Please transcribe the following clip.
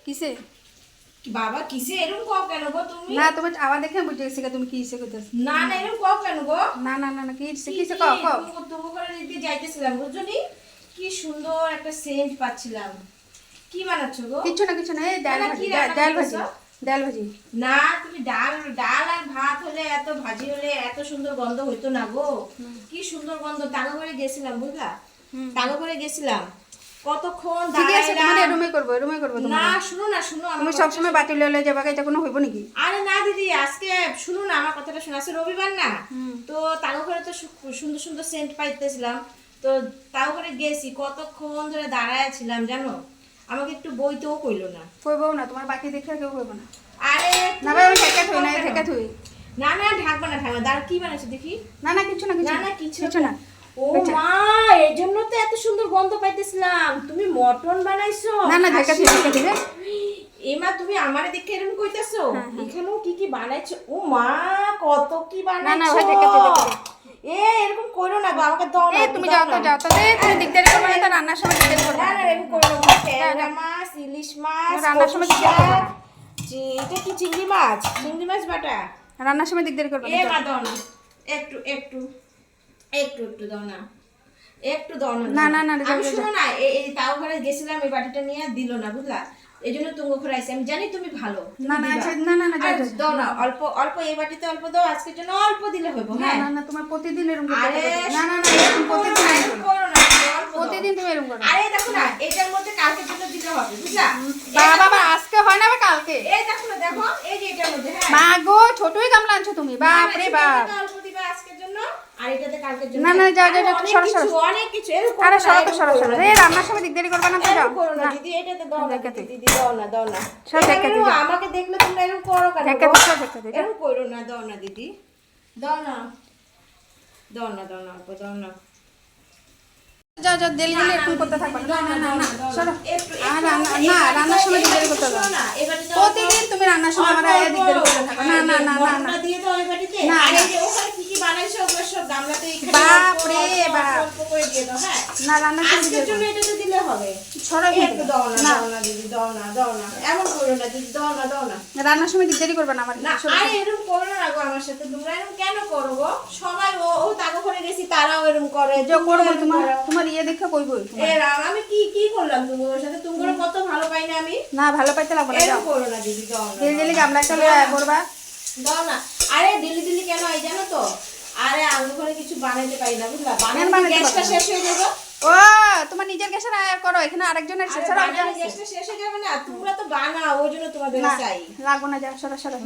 কিসে কি বাবা কিসে এরকম কও কেন গো তুমি? না তোমার আওয়াজ দেখে বুঝে গেছি তুমি কি ইসে করতেছ। না না এরকম কও কেন গো? না না না না কি ইসে কিসে কও কও। তুমি করে দিতে যাইতেছিলাম বুঝছো নি? কি সুন্দর একটা সেন্ট পাচ্ছিলাম। কি বানাচ্ছো গো? কিছু না এই ডাল না, ভাজি কি রান্না ডাল ভাজি করতেছো? ডাল ভাজি। না তুমি ডাল ডাল আর ভাত হলে এত ভাজি হলে এত সুন্দর গন্ধ হইতো না গো। কি সুন্দর গন্ধ। টাকা করে গেছিলাম বুঝলা? টাকা করে গেছিলাম কতক্ষণ ঠিক আছে তোমার দাঁড়াইলাম। রুমে করব না তোমার। শুনো না শুনো আমার তুমি কথা সব সময় বাটি লইলে যাবা এটা কোনো হইব নাকি? আরে না দিদি আজকে শুনো না আমার কথাটা শোনো আজকে রবিবার না তো তাও করে তো সুন্দর সুন্দর সেন্ট পাইতেছিলাম তো তাও করে গেছি কতক্ষণ ধরে দাঁড়ায় ছিলাম জানো আমাকে একটু বইতেও কইলো না কইবও না তোমার বাকি দেখে কেউ কইব না। আরে না ভাই আমি ঢাকা থই না ঢাকা থই। না না ঢাকবা না দাঁড় কি বানাইছো দেখি না না কিছু না না না কিছু না। ও মা এর জন্য তো এত সুন্দর গন্ধ পাইতেছিলাম তুমি মটন বানাইছো না না ঢাকা থই এমা তুমি আমারে দেখে এরকম কইতাছো এখানেও কি কি বানাইছো ও মা কত কি বানাইছো না ভাই ঢাকা থই। এরকম করো না গো আমাকে দাও না তুমি যাও তো তুমি দিকদারি করবে না তো রান্নার সময় দিকদারি করবে না না। না এরকম করো না ট্যাংরা মাছ ইলিশ মাছ রান্নার সময় দিকদারি করবে না। এটা কি চিংড়ি মাছ বাটা রান্নার সময় দিকদারি করবে এ না। মা দাও না একটু একটু একটু একটু দাও না একটু দাও না, না, না, আমি যাও, শুনো না এই তাও ঘরে গেছিলাম এই বাটিটা নিয়ে দিল না বুঝলা এই জন্য তুমি ঘরে আইছি আমি জানি তুমি ভালো না না আচ্ছা, না না না আর যাও দাও না অল্প অল্প এই বাটিতে অল্প দাও আজকের জন্য অল্প দিলে হইব না হ্যাঁ না না তোমার প্রতিদিন এরকম করতে আরে হবে। না না না এরকম প্রতিদিন এরকম করো। করো না অল্প দাও। প্রতিদিন তুমি এরকম করো। আরে দেখো না এটার মধ্যে কালকের জন্য দিতে হবে বুঝলা বাবা আজকে হয় না কালকে। এই দেখো না দেখো এই যে এটার মধ্যে হ্যাঁ মা গো ছোটই গামলা আনছো তুমি বাপ রে বাপ। এটাতে অল্প দিবা আজকের জন্য আর এটাতে কালকের জন্য না, না, যাও, আরে যাও, অনেক সরো, কিছু, সরো। অনেক কিছু এরকম আরে করো না, সরো এরকম করো না, এই রান্নার সময় দিকদারি করবে না তো যাও। এরকম করো না না দিদি এটাতে দাও না ঢেকে দিই। দিদি দাও না সব এটা ঢেকে এরকম দিই। আমাকে দেখলে তোমরা এরকম করো কেন ঢেকে গো? দিই, সব ঢেকে দিই, যাও। এরকম করো না দাও না দিদি দাও না অল্প দাও না যাও যাও দিল্লি এরকম করতে থাকবে না না না না সরো। একটু আর না রান্নার সময় দিকদারি করতে হবে না। প্রতিদিন তুমি রান্নার সময় আমার আয়া দিকদারি করতে থাকো না না না না না। দিয়ে দাও এই বাটিতে না, আর না। এই যে ওখানে কি কি বানাইছো ওগুলো সব গামলাতে এখানে বাপ অল্প, রে অল্প, বাপ। অল্প করে দিয়ে দাও হ্যাঁ না রান্নার সময় আজকের দিকদারি জন্য করবে এটাতে দিলে হবে সরো একটু দাও না দিদি দাও না এমন করো না দিদি দাও না রান্নার সময় দিকদারি করবে না আমার না আরে এরকম করো না গো আমার সাথে তোমরা এরকম কেন করো গো সবাই ও তাকে করে গেছি তারাও এরকম করে যে করবো এরকম তোমার করো। তোমার ইয়ে দেখে কইবই এ রাম আমি কি করলাম তুমি ওর সাথে তুমি কত ভালো পাই না আমি না ভালো পাইতে লাগবে না যাও। এরকম করো না দিদি দাও না দিল্লি গামলা চলে করবা। দাও না আরে দিল্লি কেন এই জানো তো আরে আমি ঘরে কিছু বানাইতে পারি না বুঝলা কেন বানাইতে বানাইতে গ্যাসটা পারো না? শেষ হয়ে যাবে ও তোমার নিজের গ্যাসের আয়া করো এখানে আরেকজনের আরে শেষ বানালে গ্যাসটা শেষ হয়ে যাবে না তোমরা তো বানাও ওই জন্য তোমাদের না চাই লাগবো না যাও সরো সরো।